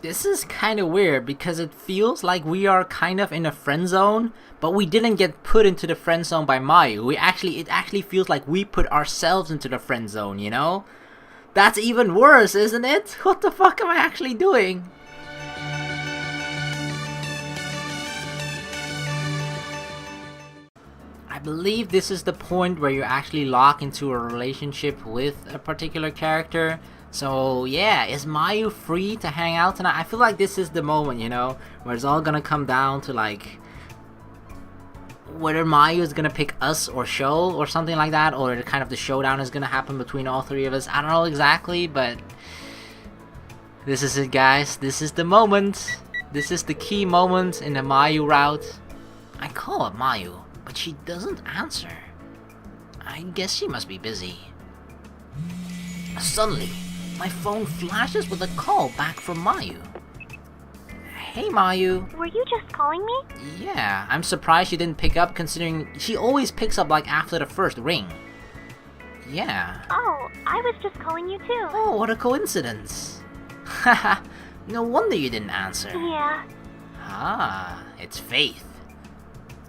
This is kind of weird because it feels like we are kind of in a friend zone, but we didn't get put into the friend zone by Mayu. It actually feels like we put ourselves into the friend zone, you know? That's even worse, isn't it? What the fuck am I actually doing? I believe this is the point where you actually lock into a relationship with a particular character. So yeah, is Mayu free to hang out tonight? I feel like this is the moment, you know, where it's all gonna come down to like whether Mayu is gonna pick us or Sho or something like that, or kind of the showdown is gonna happen between all three of us. I don't know exactly, but this is it, guys. This is the moment. This is the key moment in the Mayu route. I call up Mayu, but she doesn't answer. I guess she must be busy. Suddenly, my phone flashes with a call back from Mayu. Hey Mayu. Were you just calling me? Yeah, I'm surprised she didn't pick up considering she always picks up like after the first ring. Yeah. Oh, I was just calling you too. Oh, what a coincidence. Haha, no wonder you didn't answer. Yeah. Ah, it's Faith.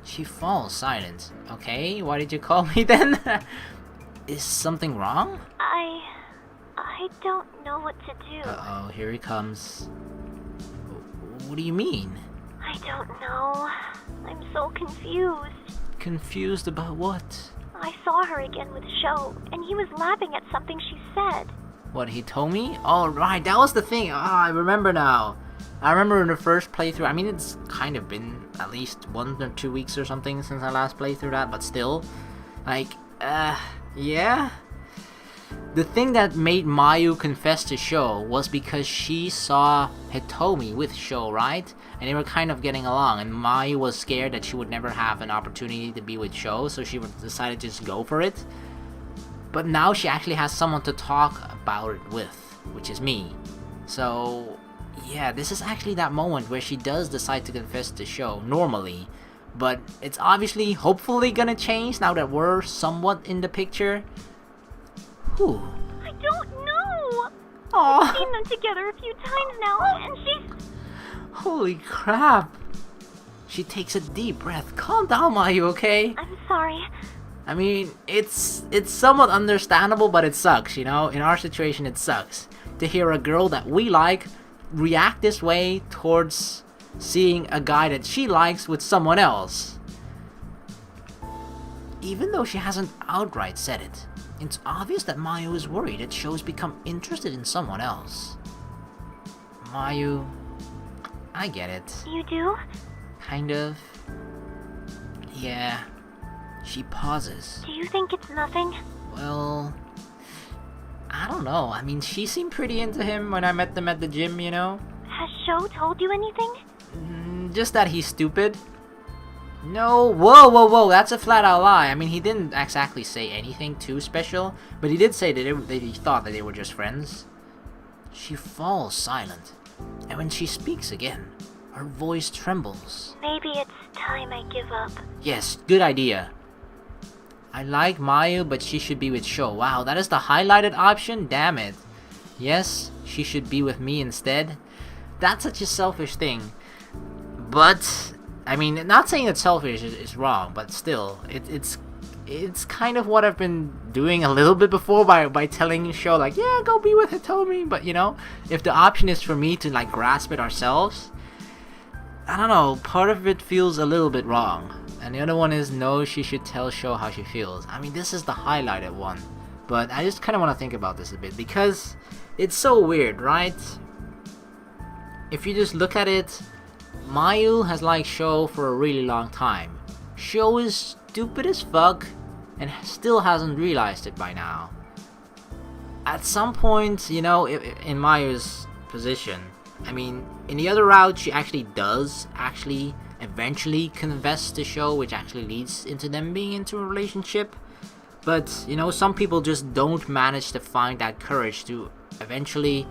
She falls silent. Okay, why did you call me then? Is something wrong? I don't know what to do. Uh-oh, here he comes. What do you mean? I don't know. I'm so confused. Confused about what? I saw her again with Sho, and he was laughing at something she said. What, he told me? Oh, right, that was the thing. I remember now. I remember in the first playthrough, I mean, it's kind of been at least 1 or 2 weeks or something since I last played through that, but still. Like, yeah? The thing that made Mayu confess to Sho was because she saw Hitomi with Sho, right? And they were kind of getting along, and Mayu was scared that she would never have an opportunity to be with Sho, so she decided to just go for it. But now she actually has someone to talk about it with, which is me. So, yeah, this is actually that moment where she does decide to confess to Sho, normally. But it's obviously, hopefully gonna change now that we're somewhat in the picture. Whew. I don't know. Aww. I've seen them together a few times now, and she's... Holy crap. She takes a deep breath. Calm down, Mayu, okay? I'm sorry. I mean, it's somewhat understandable, but it sucks, you know? In our situation, it sucks. To hear a girl that we like react this way towards seeing a guy that she likes with someone else. Even though she hasn't outright said it, it's obvious that Mayu is worried that Sho's become interested in someone else. Mayu, I get it. You do? Kind of. Yeah. She pauses. Do you think it's nothing? Well, I don't know. I mean, she seemed pretty into him when I met them at the gym, you know? Has Sho told you anything? Just that he's stupid. No, whoa, that's a flat out lie. I mean, he didn't exactly say anything too special, but he did say that he thought that they were just friends. She falls silent, and when she speaks again, her voice trembles. Maybe it's time I give up. Yes, good idea. I like Mayu, but she should be with Sho. Wow, that is the highlighted option? Damn it. Yes, she should be with me instead. That's such a selfish thing. But, I mean, not saying that selfish is wrong, but still, it's kind of what I've been doing a little bit before by telling Sho, like, yeah, go be with Hitomi. But, you know, if the option is for me to, like, grasp it ourselves, I don't know, part of it feels a little bit wrong. And the other one is, no, she should tell Sho how she feels. I mean, this is the highlighted one. But I just kind of want to think about this a bit, because it's so weird, right? If you just look at it, Mayu has liked Sho for a really long time. Sho is stupid as fuck, and still hasn't realized it by now. At some point, you know, in Mayu's position, I mean, in the other route, she actually does eventually confess to Sho, which actually leads into them being into a relationship. But, you know, some people just don't manage to find that courage to eventually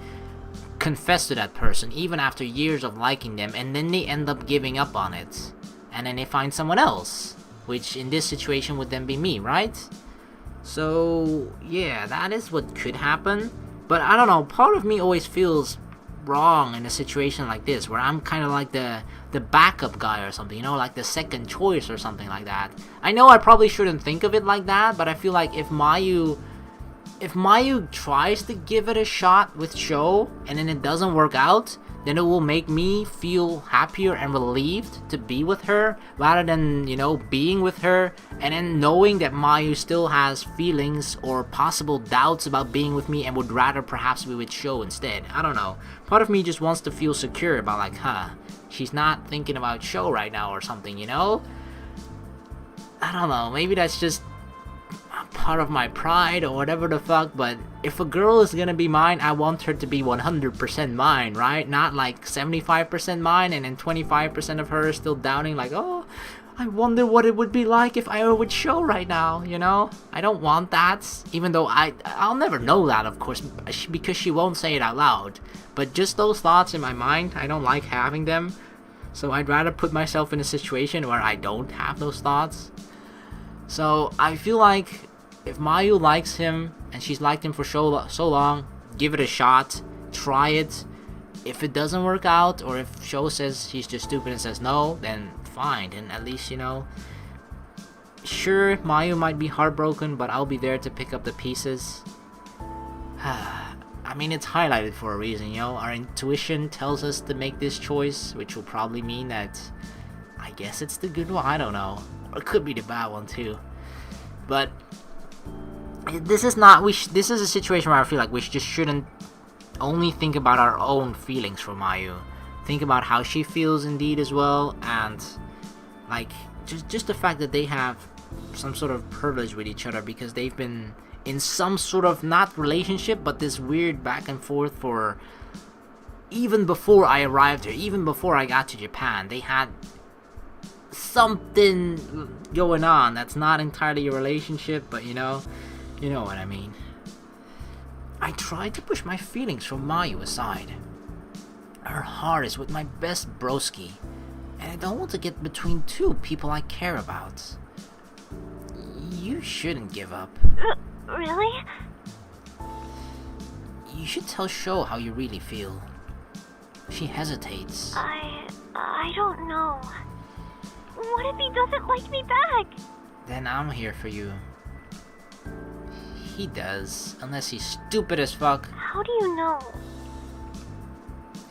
confess to that person, even after years of liking them, and then they end up giving up on it. And then they find someone else, which in this situation would then be me, right? So, yeah, that is what could happen. But I don't know, part of me always feels wrong in a situation like this, where I'm kind of like the backup guy or something, you know, like the second choice or something like that. I know I probably shouldn't think of it like that, but I feel like if Mayu tries to give it a shot with Sho and then it doesn't work out, then it will make me feel happier and relieved to be with her rather than, you know, being with her and then knowing that Mayu still has feelings or possible doubts about being with me and would rather perhaps be with Sho instead. I don't know. Part of me just wants to feel secure about like, she's not thinking about Sho right now or something, you know? I don't know. Maybe that's just part of my pride or whatever the fuck, but if a girl is gonna be mine, I want her to be 100% mine, right? Not like 75% mine and then 25% of her is still doubting like, oh, I wonder what it would be like if I were with Sho right now, you know? I don't want that, even though I'll never know that, of course, because she won't say it out loud. But just those thoughts in my mind, I don't like having them, so I'd rather put myself in a situation where I don't have those thoughts. So I feel like if Mayu likes him and she's liked him for so long, give it a shot, try it. If it doesn't work out, or if Sho says she's just stupid and says no, then fine, and at least, you know, sure, Mayu might be heartbroken, but I'll be there to pick up the pieces. I mean, it's highlighted for a reason, you know. Our intuition tells us to make this choice, which will probably mean that I guess it's the good one, I don't know. Or it could be the bad one too. But this is not, this is a situation where I feel like we just shouldn't only think about our own feelings for Mayu. Think about how she feels indeed as well, and like just the fact that they have some sort of privilege with each other because they've been in some sort of, not relationship, but this weird back and forth for even before I arrived here, even before I got to Japan. They had something going on that's not entirely a relationship, but you know what I mean. I tried to push my feelings for Mayu aside. Her heart is with my best broski, and I don't want to get between two people I care about. You shouldn't give up. Really? You should tell Sho how you really feel. She hesitates. I don't know. What if he doesn't like me back? Then I'm here for you. He does, unless he's stupid as fuck. How do you know?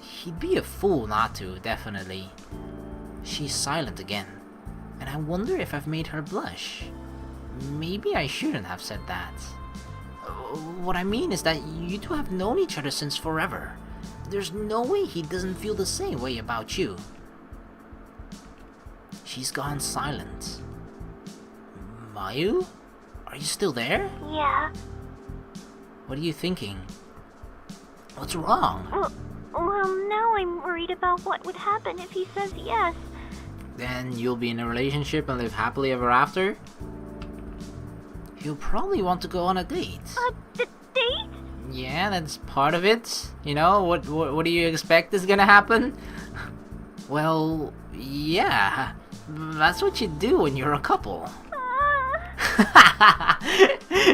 He'd be a fool not to, definitely. She's silent again, and I wonder if I've made her blush. Maybe I shouldn't have said that. What I mean is that you two have known each other since forever. There's no way he doesn't feel the same way about you. She's gone silent. Mayu? Are you still there? Yeah. What are you thinking? What's wrong? Well, now I'm worried about what would happen if he says yes. Then you'll be in a relationship and live happily ever after? You'll probably want to go on a date. A date? Yeah, that's part of it. You know, what do you expect is gonna happen? Well, yeah. That's what you do when you're a couple.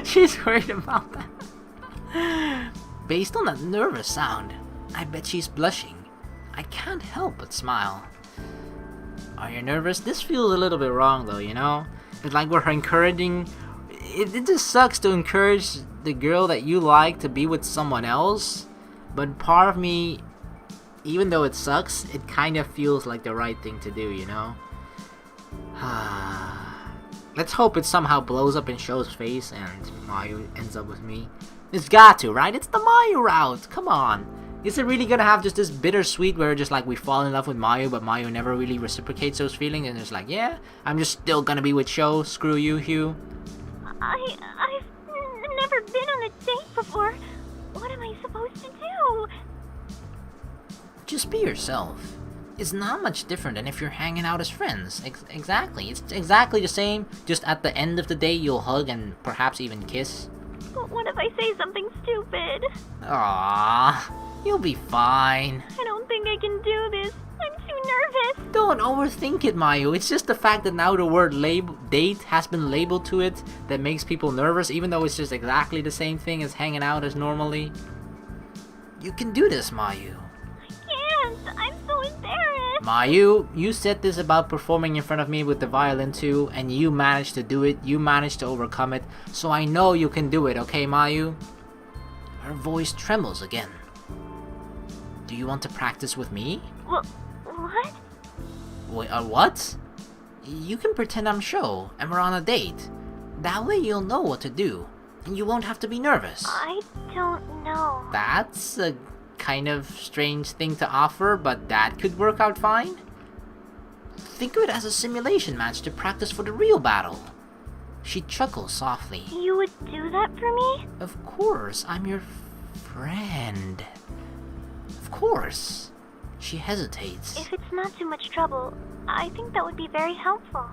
She's worried about that. Based on that nervous sound, I bet she's blushing. I can't help but smile. Are you nervous? This feels a little bit wrong though, you know? It's like we're encouraging... It just sucks to encourage the girl that you like to be with someone else. But part of me, even though it sucks, it kind of feels like the right thing to do, you know? Let's hope it somehow blows up in Sho's face and Mayu ends up with me. It's got to, right? It's the Mayu route. Come on. Is it really gonna have just this bittersweet where just like we fall in love with Mayu, but Mayu never really reciprocates those feelings and it's like, yeah, I'm just still gonna be with Sho. Screw you, Hugh. I've never been on a date before. What am I supposed to do? Just be yourself. It's not much different than if you're hanging out as friends. Exactly. It's exactly the same. Just at the end of the day, you'll hug and perhaps even kiss. But what if I say something stupid? Aww, you'll be fine. I don't think I can do this. I'm too nervous. Don't overthink it, Mayu. It's just the fact that now the word date has been labeled to it that makes people nervous, even though it's just exactly the same thing as hanging out as normally. You can do this, Mayu. Mayu, you said this about performing in front of me with the violin too, and you managed to do it, you managed to overcome it, so I know you can do it, okay, Mayu? Her voice trembles again. Do you want to practice with me? What? Wait, what? You can pretend I'm Sho, and we're on a date. That way you'll know what to do, and you won't have to be nervous. I don't know. That's a kind of strange thing to offer, but that could work out fine. Think of it as a simulation match to practice for the real battle. She chuckles softly. You would do that for me? Of course, I'm your friend. Of course. She hesitates. If it's not too much trouble, I think that would be very helpful.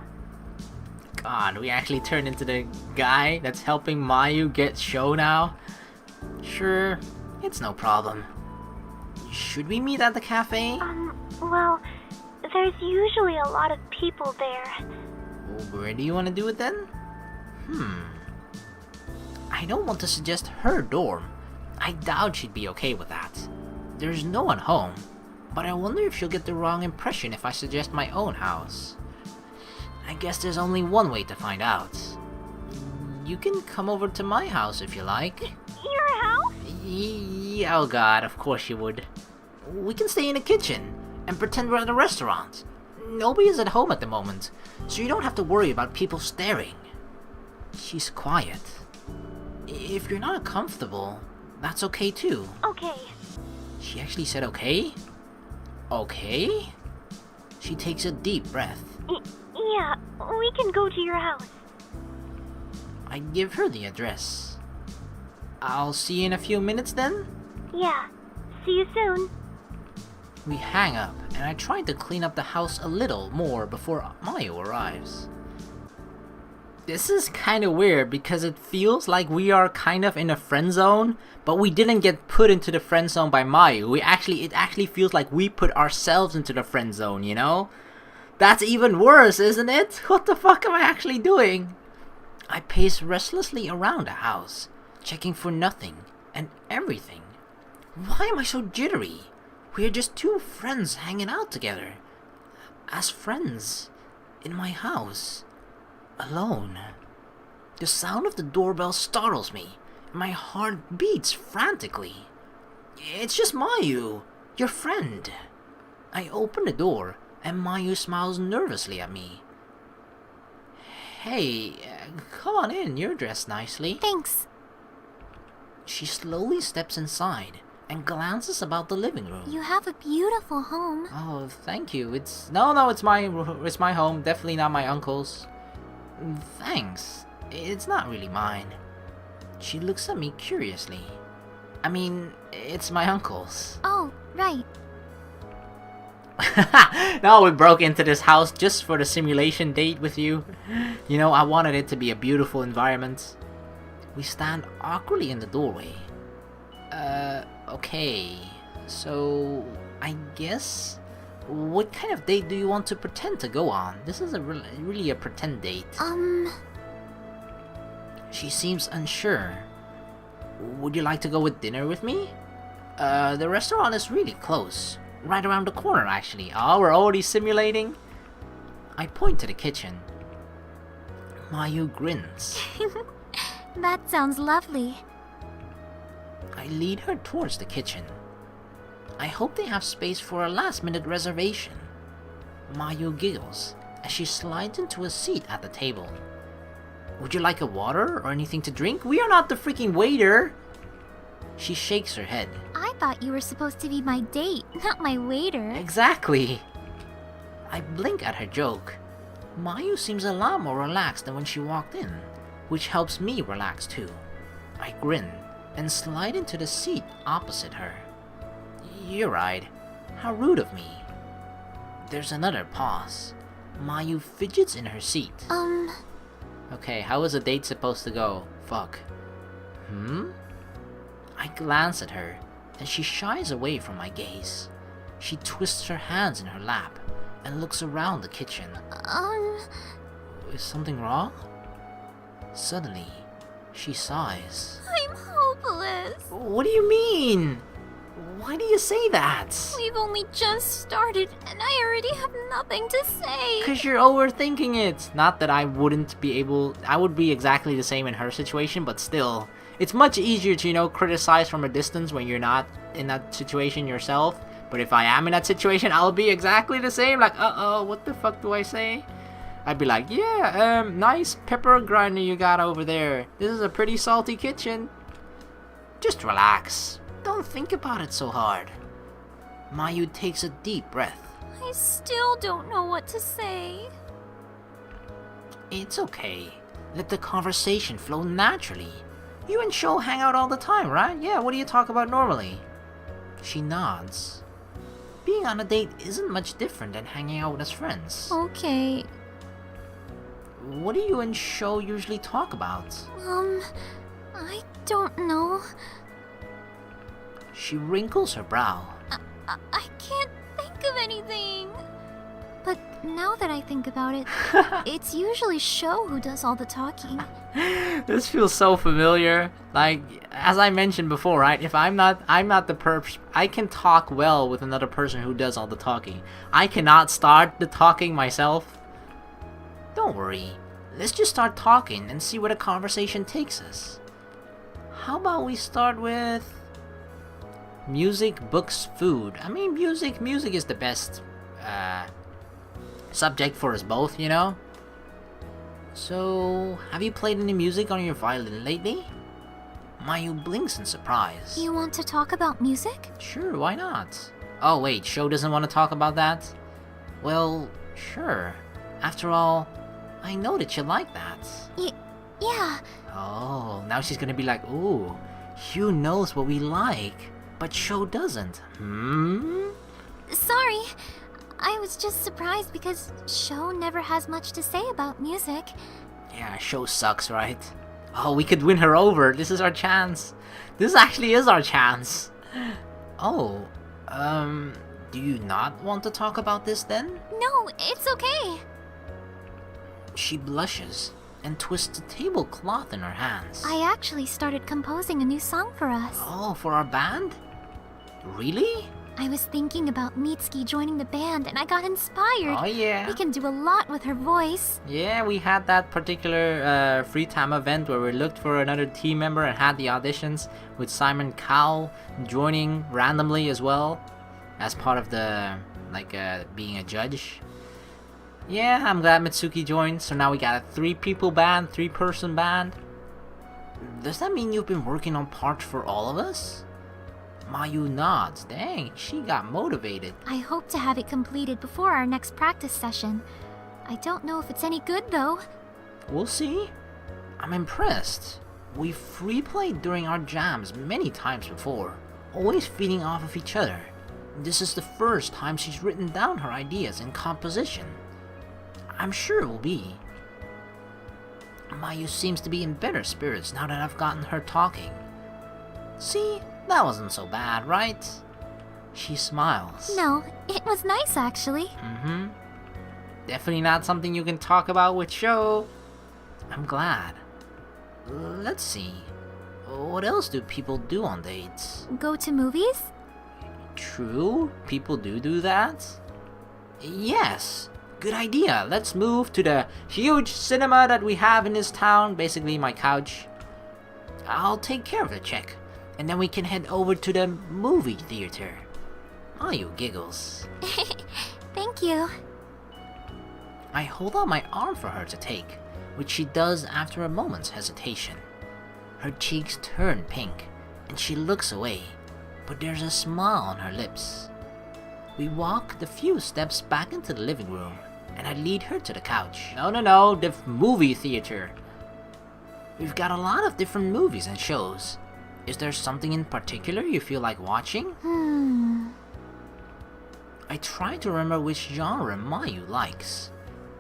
God, we actually turned into the guy that's helping Mayu get Sho now? Sure, it's no problem. Should we meet at the cafe? Well, there's usually a lot of people there. Where do you want to do it then? I don't want to suggest her dorm. I doubt she'd be okay with that. There's no one home, but I wonder if she'll get the wrong impression if I suggest my own house. I guess there's only one way to find out. You can come over to my house if you like. Your house? Yeah, oh god, of course you would. We can stay in the kitchen and pretend we're at a restaurant. Nobody is at home at the moment, so you don't have to worry about people staring. She's quiet. If you're not comfortable, that's okay too. Okay. She actually said okay? Okay? She takes a deep breath. Yeah, we can go to your house. I give her the address. I'll see you in a few minutes then? Yeah. See you soon. We hang up, and I try to clean up the house a little more before Mayu arrives. This is kind of weird because it feels like we are kind of in a friend zone, but we didn't get put into the friend zone by Mayu. It actually feels like we put ourselves into the friend zone, you know? That's even worse, isn't it? What the fuck am I actually doing? I pace restlessly around the house, checking for nothing and everything. Why am I so jittery? We are just two friends hanging out together. As friends. In my house. Alone. The sound of the doorbell startles me, and my heart beats frantically. It's just Mayu, your friend. I open the door, and Mayu smiles nervously at me. Hey, come on in, you're dressed nicely. Thanks. She slowly steps inside and glances about the living room. You have a beautiful home. Oh, thank you. It's my home, definitely not my uncle's. Thanks. It's not really mine. She looks at me curiously. I mean, it's my uncle's. Oh, right. No, we broke into this house just for the simulation date with you. You know, I wanted it to be a beautiful environment. We stand awkwardly in the doorway. Okay. So, I guess... What kind of date do you want to pretend to go on? This is really a pretend date. She seems unsure. Would you like to go with dinner with me? The restaurant is really close. Right around the corner, actually. Oh, we're already simulating? I point to the kitchen. Mayu grins. That sounds lovely. I lead her towards the kitchen. I hope they have space for a last-minute reservation. Mayu giggles as she slides into a seat at the table. Would you like a water or anything to drink? We are not the freaking waiter! She shakes her head. I thought you were supposed to be my date, not my waiter. Exactly! I blink at her joke. Mayu seems a lot more relaxed than when she walked in, which helps me relax too. I grin and slide into the seat opposite her. You're right. How rude of me. There's another pause. Mayu fidgets in her seat. Okay, how was the date supposed to go? Fuck. I glance at her, and she shies away from my gaze. She twists her hands in her lap, and looks around the kitchen. Is something wrong? Suddenly, she sighs. I'm hopeless. What do you mean? Why do you say that? We've only just started, and I already have nothing to say. Because you're overthinking it. Not that I wouldn't be able... I would be exactly the same in her situation, but still. It's much easier to, criticize from a distance when you're not in that situation yourself. But if I am in that situation, I'll be exactly the same. Like, uh-oh, what the fuck do I say? I'd be like, yeah, nice pepper grinder you got over there. This is a pretty salty kitchen. Just relax. Don't think about it so hard. Mayu takes a deep breath. I still don't know what to say. It's okay. Let the conversation flow naturally. You and Sho hang out all the time, right? Yeah, what do you talk about normally? She nods. Being on a date isn't much different than hanging out as friends. Okay. What do you and Sho usually talk about? I don't know. She wrinkles her brow. I can't think of anything. But now that I think about it, it's usually Sho who does all the talking. This feels so familiar. Like, as I mentioned before, right? If I'm not the perp, I can talk well with another person who does all the talking. I cannot start the talking myself. Don't worry. Let's just start talking and see where the conversation takes us. How about we start with music, books, food? I mean, music is the best subject for us both, So, have you played any music on your violin lately? Mayu blinks in surprise. You want to talk about music? Sure, why not? Oh wait, Sho doesn't want to talk about that? Well, sure. After all, I know that you like that. Yeah. Oh, now she's gonna be like, ooh, Hugh knows what we like, but Sho doesn't. Sorry. I was just surprised because Sho never has much to say about music. Yeah, Sho sucks, right? Oh, we could win her over. This is our chance. This actually is our chance. Oh, do you not want to talk about this then? No, it's okay. She blushes and twists the tablecloth in her hands. I actually started composing a new song for us. Oh, for our band? Really? I was thinking about Mitsuki joining the band and I got inspired. Oh yeah. We can do a lot with her voice. Yeah, we had that particular free time event where we looked for another team member and had the auditions with Simon Cowell joining randomly as well as part of the, being a judge. Yeah, I'm glad Mitsuki joined, so now we got a 3-person band. Does that mean you've been working on parts for all of us? Mayu nods. Dang, she got motivated. I hope to have it completed before our next practice session. I don't know if it's any good though. We'll see. I'm impressed. We've free played during our jams many times before, always feeding off of each other. This is the first time she's written down her ideas in composition. I'm sure it will be. Mayu seems to be in better spirits now that I've gotten her talking. See? That wasn't so bad, right? She smiles. No, it was nice actually. Definitely not something you can talk about with Sho. I'm glad. Let's see. What else do people do on dates? Go to movies? True, people do that. Yes, good idea. Let's move to the huge cinema that we have in this town, basically my couch. I'll take care of the check. And then we can head over to the movie theater. Mayu giggles. Thank you. I hold out my arm for her to take, which she does after a moment's hesitation. Her cheeks turn pink, and she looks away, but there's a smile on her lips. We walk the few steps back into the living room, and I lead her to the couch. No, the movie theater. We've got a lot of different movies and shows. Is there something in particular you feel like watching? I try to remember which genre Mayu likes.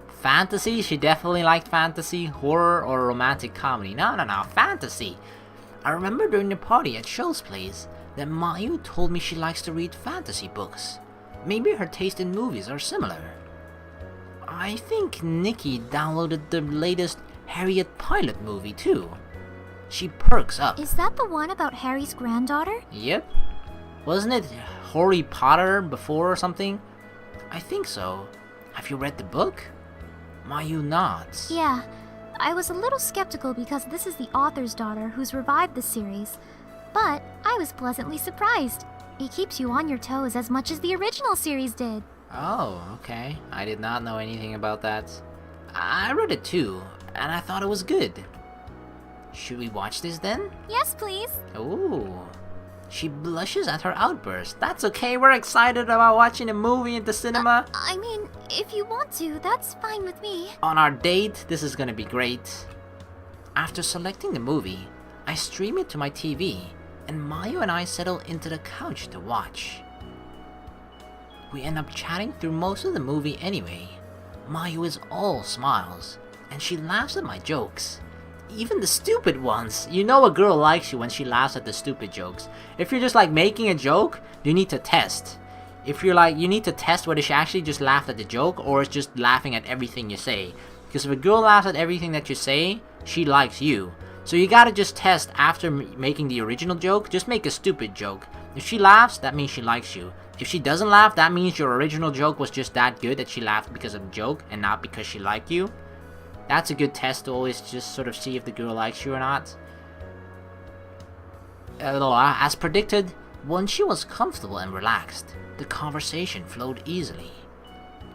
Fantasy? She definitely liked fantasy. Horror or romantic comedy? No, fantasy. I remember during the party at Sho's place that Mayu told me she likes to read fantasy books. Maybe her taste in movies are similar. I think Nikki downloaded the latest Harriet Pilot movie too. She perks up. Is that the one about Harry's granddaughter? Yep. Wasn't it Harry Potter before or something? I think so. Have you read the book? Mayu nods. Yeah, I was a little skeptical because this is the author's daughter who's revived the series. But I was pleasantly surprised. It keeps you on your toes as much as the original series did. Oh, okay. I did not know anything about that. I read it too, and I thought it was good. Should we watch this then? Yes, please. Ooh. She blushes at her outburst. That's okay, we're excited about watching a movie at the cinema. I mean, if you want to, that's fine with me. On our date, this is gonna be great. After selecting the movie, I stream it to my TV, and Mayu and I settle into the couch to watch. We end up chatting through most of the movie anyway. Mayu is all smiles, and she laughs at my jokes. Even the stupid ones. You know a girl likes you when she laughs at the stupid jokes. If you're just like making a joke, you need to test. If you're like, you need to test whether she actually just laughed at the joke or is just laughing at everything you say. Because if a girl laughs at everything that you say, she likes you. So you gotta just test after making the original joke, just make a stupid joke. If she laughs, that means she likes you. If she doesn't laugh, that means your original joke was just that good that she laughed because of the joke and not because she liked you. That's a good test to always just sort of see if the girl likes you or not. As predicted, once she was comfortable and relaxed, the conversation flowed easily.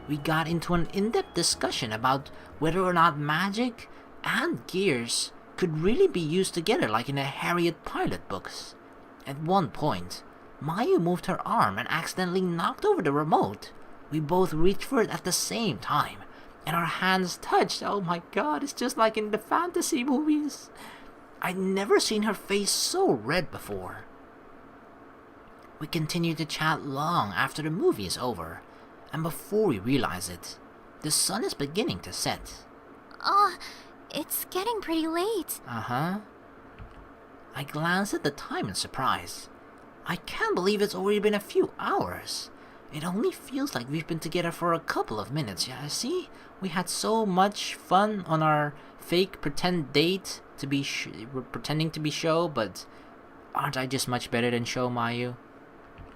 We got into an in-depth discussion about whether or not magic and gears could really be used together like in the Harriet Pilot books. At one point, Mayu moved her arm and accidentally knocked over the remote. We both reached for it at the same time, and our hands touched. Oh my god, it's just like in the fantasy movies. I'd never seen her face so red before. We continued to chat long after the movie is over, and before we realize it, the sun is beginning to set. It's getting pretty late. Uh-huh. I glanced at the time in surprise. I can't believe it's already been a few hours. It only feels like we've been together for a couple of minutes. Yeah, see? We had so much fun on our fake pretend date to be we're pretending to be Sho, but aren't I just much better than Sho, Mayu?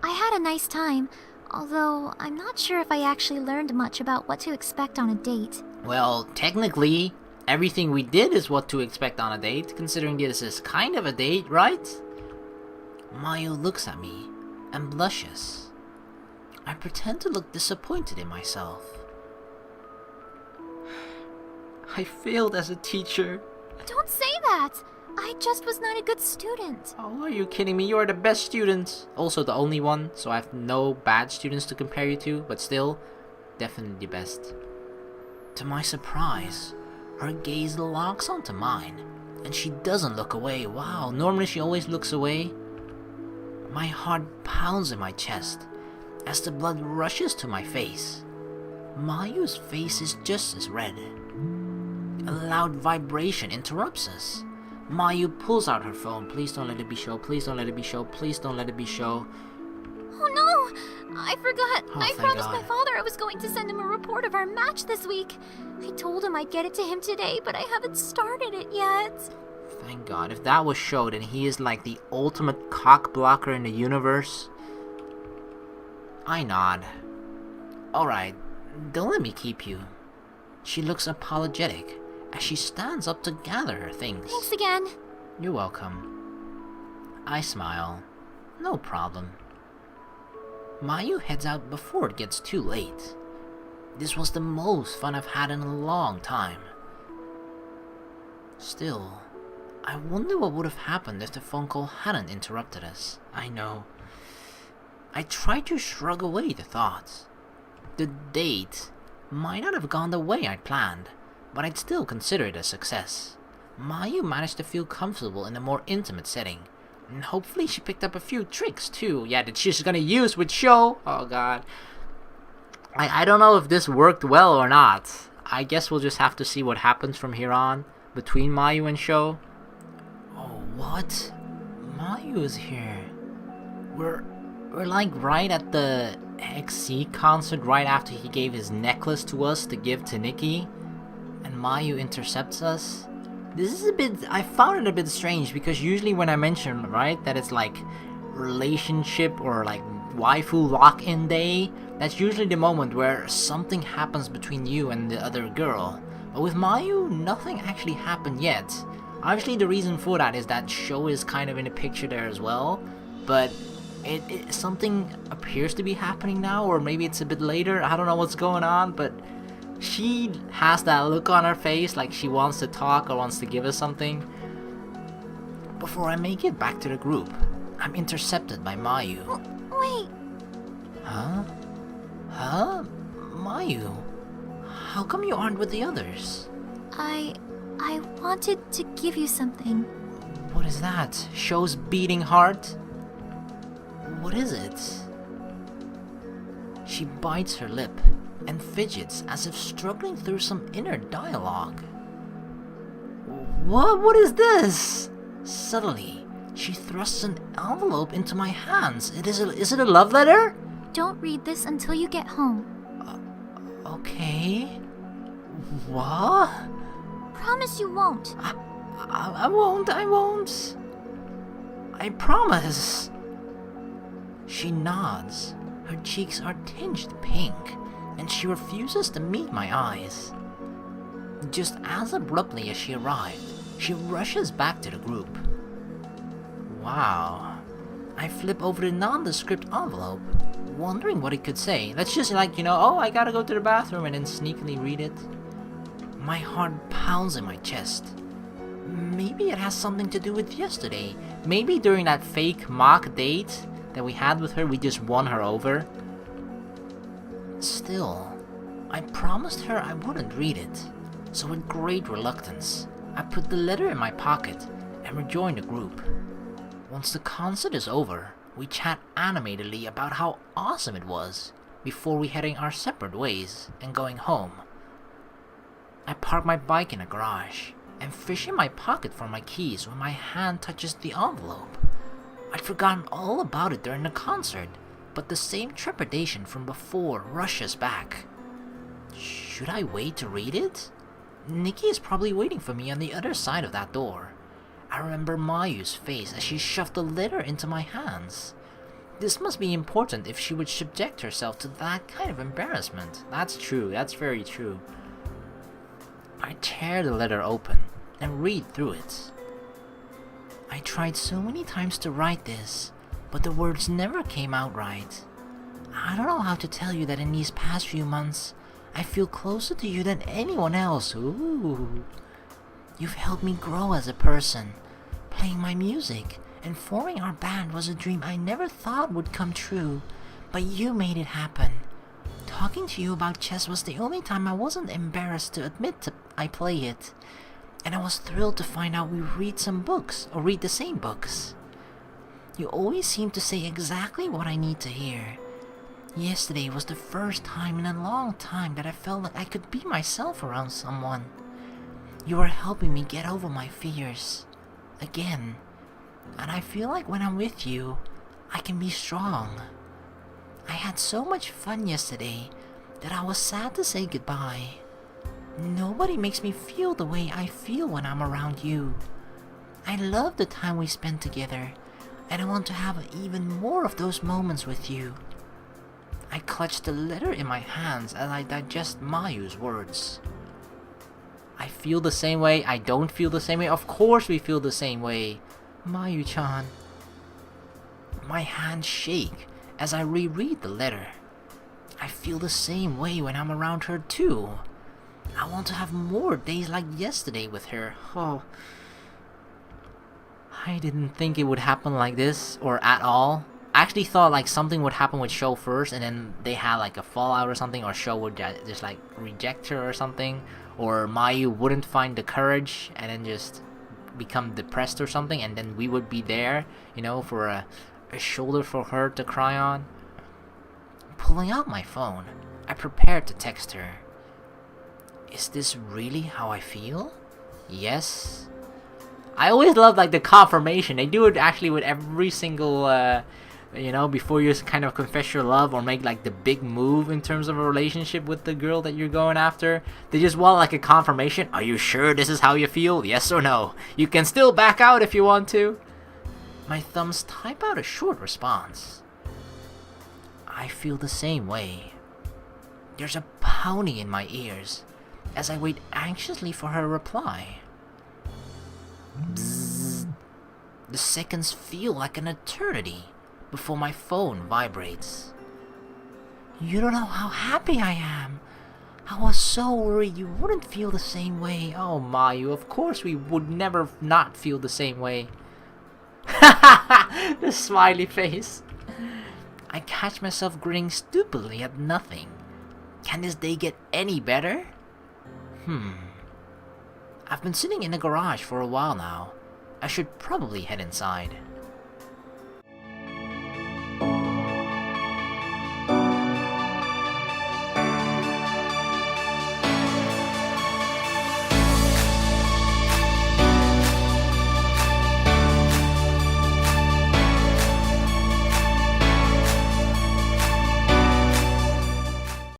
I had a nice time, although I'm not sure if I actually learned much about what to expect on a date. Well, technically, everything we did is what to expect on a date, considering this is kind of a date, right? Mayu looks at me and blushes. I pretend to look disappointed in myself. I failed as a teacher. Don't say that! I just was not a good student. Oh, are you kidding me? You are the best student. Also the only one, so I have no bad students to compare you to, but still, definitely the best. To my surprise, her gaze locks onto mine, and she doesn't look away. Wow, normally she always looks away. My heart pounds in my chest as the blood rushes to my face. Mayu's face is just as red. A loud vibration interrupts us. Mayu pulls out her phone. Please don't let it be Sho. Please don't let it be Sho. Please don't let it be Sho. Oh no! I forgot. Oh, I thank promised God. my father I was going to send him a report of our match this week. I told him I'd get it to him today, but I haven't started it yet. Thank God. If that was Sho, then he is like the ultimate cock blocker in the universe. I nod. Alright, don't let me keep you. She looks apologetic as she stands up to gather her things. Thanks again. You're welcome. I smile. No problem. Mayu heads out before it gets too late. This was the most fun I've had in a long time. Still, I wonder what would have happened if the phone call hadn't interrupted us. I know. I tried to shrug away the thoughts. The date might not have gone the way I'd planned, but I'd still consider it a success. Mayu managed to feel comfortable in a more intimate setting, and hopefully she picked up a few tricks too. Yeah, that she's gonna use with Sho. Oh god. I don't know if this worked well or not. I guess we'll just have to see what happens from here on between Mayu and Sho. Oh, what? Mayu is here. We're like right at the XC concert right after he gave his necklace to us to give to Nikki, and Mayu intercepts us. This is I found it a bit strange because usually when I mention, right, that it's like relationship or like waifu lock-in day, that's usually the moment where something happens between you and the other girl. But with Mayu, nothing actually happened yet. Obviously the reason for that is that Sho is kind of in the picture there as well, but something appears to be happening now, or maybe it's a bit later, I don't know what's going on, but she has that look on her face like she wants to talk or wants to give us something. Before I make it back to the group, I'm intercepted by Mayu. Wait. Huh? Huh? Mayu? How come you aren't with the others? I wanted to give you something. What is that? Sho's beating heart? What is it? She bites her lip and fidgets as if struggling through some inner dialogue. What is this? Suddenly, she thrusts an envelope into my hands. Is it a love letter? Don't read this until you get home. Okay. What? Promise you won't. I won't. I promise. She nods. Her cheeks are tinged pink, and she refuses to meet my eyes. Just as abruptly as she arrived, she rushes back to the group. Wow. I flip over the nondescript envelope, wondering what it could say. Let's just oh, I gotta go to the bathroom, and then sneakily read it. My heart pounds in my chest. Maybe it has something to do with yesterday. Maybe during that fake mock date that we had with her, we just won her over. Still, I promised her I wouldn't read it. So with great reluctance, I put the letter in my pocket and rejoin the group. Once the concert is over, we chat animatedly about how awesome it was before we heading our separate ways and going home. I park my bike in a garage and fish in my pocket for my keys when my hand touches the envelope. I'd forgotten all about it during the concert, but the same trepidation from before rushes back. Should I wait to read it? Nikki is probably waiting for me on the other side of that door. I remember Mayu's face as she shoved the letter into my hands. This must be important if she would subject herself to that kind of embarrassment. That's true, that's very true. I tear the letter open and read through it. I tried so many times to write this, but the words never came out right. I don't know how to tell you that in these past few months, I feel closer to you than anyone else. Ooh. You've helped me grow as a person. Playing my music and forming our band was a dream I never thought would come true, but you made it happen. Talking to you about chess was the only time I wasn't embarrassed to admit I play it. And I was thrilled to find out we read the same books. You always seem to say exactly what I need to hear. Yesterday was the first time in a long time that I felt like I could be myself around someone. You are helping me get over my fears. Again. And I feel like when I'm with you, I can be strong. I had so much fun yesterday that I was sad to say goodbye. Nobody makes me feel the way I feel when I'm around you. I love the time we spent together, and I want to have even more of those moments with you. I clutch the letter in my hands as I digest Mayu's words. I feel the same way. I don't feel the same way. Of course we feel the same way. Mayu-chan. My hands shake as I reread the letter. I feel the same way when I'm around her too. I want to have more days like yesterday with her. Oh, I didn't think it would happen like this, or at all. I actually thought like something would happen with Sho first, and then they had like a fallout or something, or Sho would just like reject her or something, or Mayu wouldn't find the courage and then just become depressed or something, and then we would be there, for a shoulder for her to cry on. Pulling out my phone, I prepared to text her. Is this really how I feel? Yes. I always love like the confirmation. They do it actually with every single, before you kind of confess your love or make like the big move in terms of a relationship with the girl that you're going after. They just want like a confirmation. Are you sure this is how you feel? Yes or no? You can still back out if you want to. My thumbs type out a short response. I feel the same way. There's a pounding in my ears as I wait anxiously for her reply. Bzzz. The seconds feel like an eternity before my phone vibrates. You don't know how happy I am. I was so worried you wouldn't feel the same way. Oh, Mayu, of course we would never not feel the same way. The smiley face. I catch myself grinning stupidly at nothing. Can this day get any better? I've been sitting in the garage for a while now. I should probably head inside.